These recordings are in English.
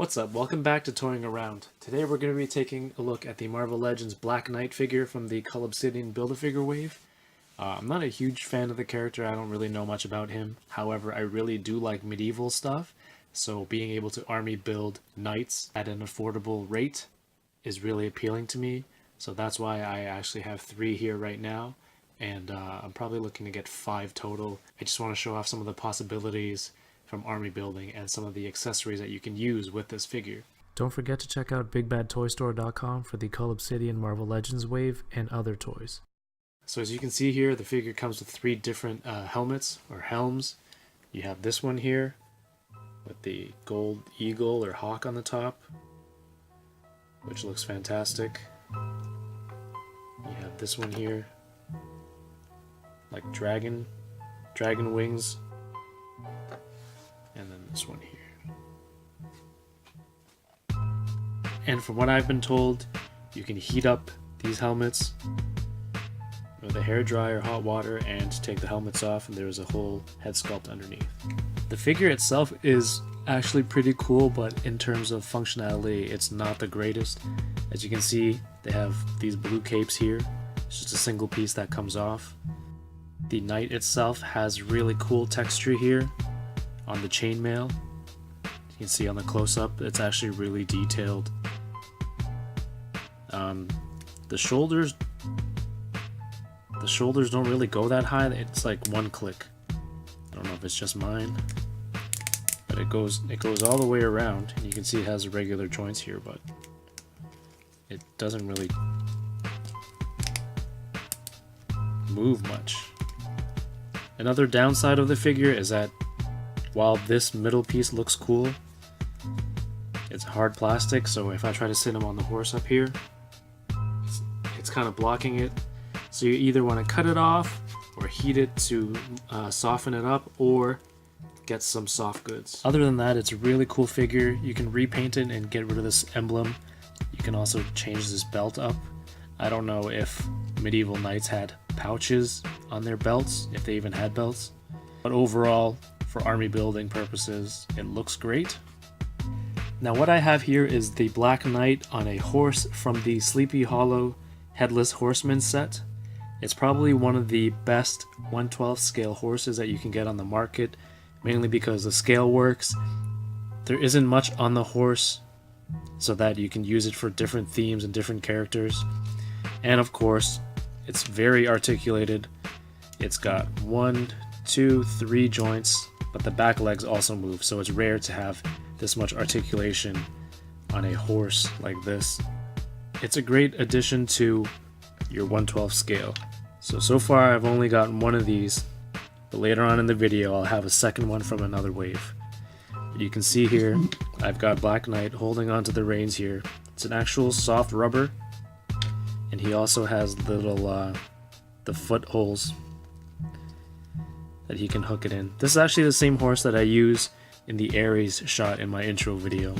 What's up? Welcome back to Toying Around. Today we're going to be taking a look at the Marvel Legends Black Knight figure from the Cull Obsidian Build-A-Figure wave. I'm not a huge fan of the character, I don't really know much about him. However, I really do like medieval stuff, so being able to army build knights at an affordable rate is really appealing to me. So that's why I actually have 3 here right now, and I'm probably looking to get 5 total. I just want to show off some of the possibilities from army building and some of the accessories that you can use with this figure. Don't forget to check out BigBadToyStore.com for the Cull Obsidian Marvel Legends wave and other toys. So as you can see here, the figure comes with 3 different helmets or helms. You have this one here with the gold eagle or hawk on the top, which looks fantastic. You have this one here, like dragon wings. And then this one here. And from what I've been told, you can heat up these helmets with a hairdryer, hot water, and take the helmets off, and there's a whole head sculpt underneath. The figure itself is actually pretty cool, but in terms of functionality, it's not the greatest. As you can see, they have these blue capes here. It's just a single piece that comes off. The knight itself has really cool texture here on the chainmail. You can see on the close-up, it's actually really detailed. The shoulders don't really go that high. It's like one click. I don't know if it's just mine, but it goes all the way around. You can see it has regular joints here, but it doesn't really move much. Another downside of the figure is that while this middle piece looks cool, it's hard plastic, so if I try to sit him on the horse up here, it's kind of blocking it. So you either want to cut it off or heat it to soften it up, or get some soft goods. Other than that, it's a really cool figure. You can repaint it and get rid of this emblem. You can also change this belt up. I don't know if medieval knights had pouches on their belts, if they even had belts, but overall, for army building purposes, it looks great. Now what I have here is the Black Knight on a horse from the Sleepy Hollow Headless Horseman set. It's probably one of the best 1/12 scale horses that you can get on the market, mainly because the scale works. There isn't much on the horse, so that you can use it for different themes and different characters. And of course, it's very articulated. It's got 1, 2, 3 joints, but the back legs also move, so it's rare to have this much articulation on a horse like this. It's a great addition to your 1/12 scale. So far I've only gotten 1 of these, but later on in the video I'll have a second one from another wave. But you can see here, I've got Black Knight holding onto the reins here. It's an actual soft rubber, and he also has little the foot holes that he can hook it in. This is actually the same horse that I use in the Ares shot in my intro video.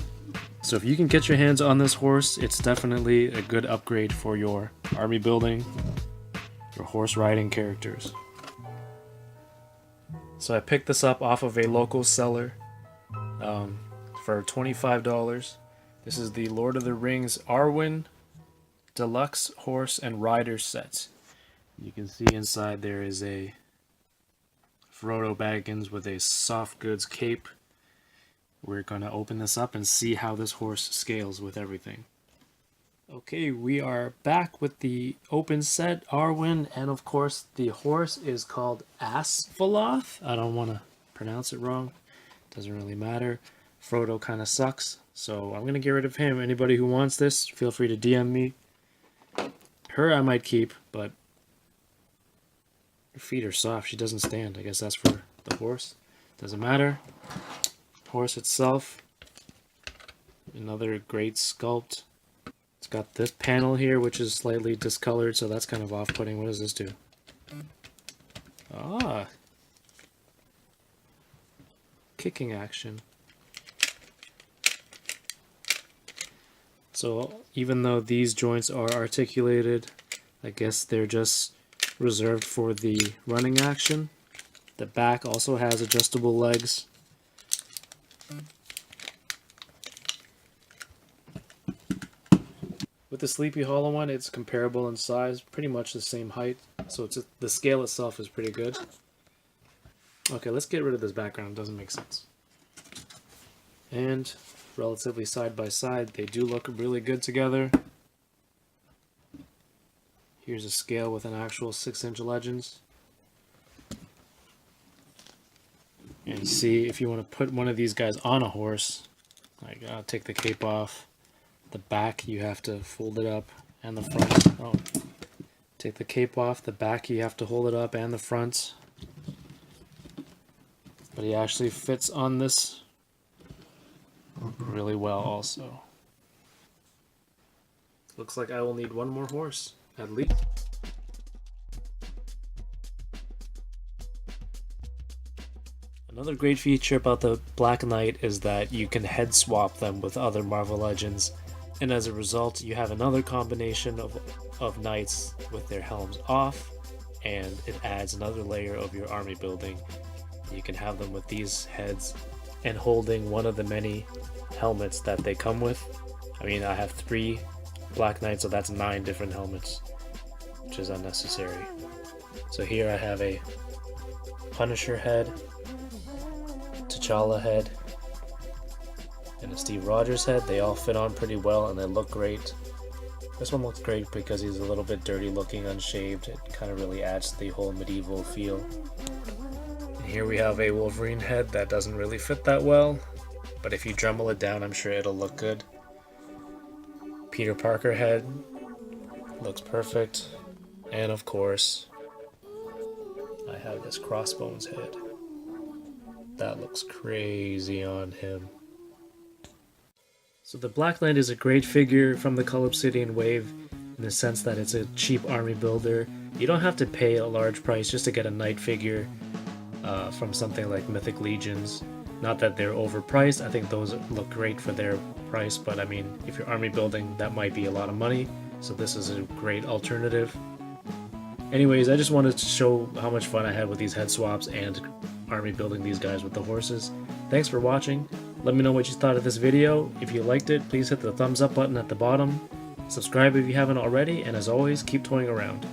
So if you can get your hands on this horse, it's definitely a good upgrade for your army building, your horse riding characters. So I picked this up off of a local seller for $25. This is the Lord of the Rings Arwen Deluxe Horse and Rider set. You can see inside there is a Frodo Baggins with a soft goods cape. We're going to open this up and see how this horse scales with everything. Okay, we are back with the open set, Arwen, and of course the horse is called Asphaloth. I don't want to pronounce it wrong. Doesn't really matter. Frodo kind of sucks, so I'm going to get rid of him. Anybody who wants this, feel free to DM me. Her I might keep, but her feet are soft. She doesn't stand. I guess that's for the horse. Doesn't matter. Horse itself, another great sculpt. It's got this panel here, which is slightly discolored, so that's kind of off-putting. What does this do? Ah, kicking action. So even though these joints are articulated, I guess they're just reserved for the running action. The back also has adjustable legs. With the Sleepy Hollow one, it's comparable in size, pretty much the same height, so the scale itself is pretty good. Okay, let's get rid of this background, it doesn't make sense. And relatively side by side, they do look really good together. Here's a scale with an actual 6-inch Legends. And see, if you want to put one of these guys on a horse, like take the cape off, the back you have to fold it up, and the front. Oh, take the cape off, the back you have to hold it up, and the front. But he actually fits on this really well also. Looks like I will need one more horse, at least. Another great feature about the Black Knight is that you can head swap them with other Marvel Legends, and as a result you have another combination of knights with their helms off, and it adds another layer of your army building. You can have them with these heads and holding one of the many helmets that they come with. I mean, I have 3 Black Knights, so that's 9 different helmets, which is unnecessary. So here I have a Punisher head, T'Challa head, and a Steve Rogers head. They all fit on pretty well and they look great. This one looks great because he's a little bit dirty looking, unshaved. It kind of really adds to the whole medieval feel. And here we have a Wolverine head that doesn't really fit that well, but if you Dremel it down, I'm sure it'll look good. Peter Parker head looks perfect. And of course, I have this Crossbones head. That looks crazy on him. So the Black Knight is a great figure from the Cull Obsidian wave in the sense that it's a cheap army builder. You don't have to pay a large price just to get a knight figure from something like Mythic Legions. Not that they're overpriced, I think those look great for their price, but I mean, if you're army building, that might be a lot of money, so this is a great alternative. Anyways, I just wanted to show how much fun I had with these head swaps and army building these guys with the horses. Thanks for watching. Let me know what you thought of this video. If you liked it, please hit the thumbs up button at the bottom. Subscribe if you haven't already, and as always, keep toying around.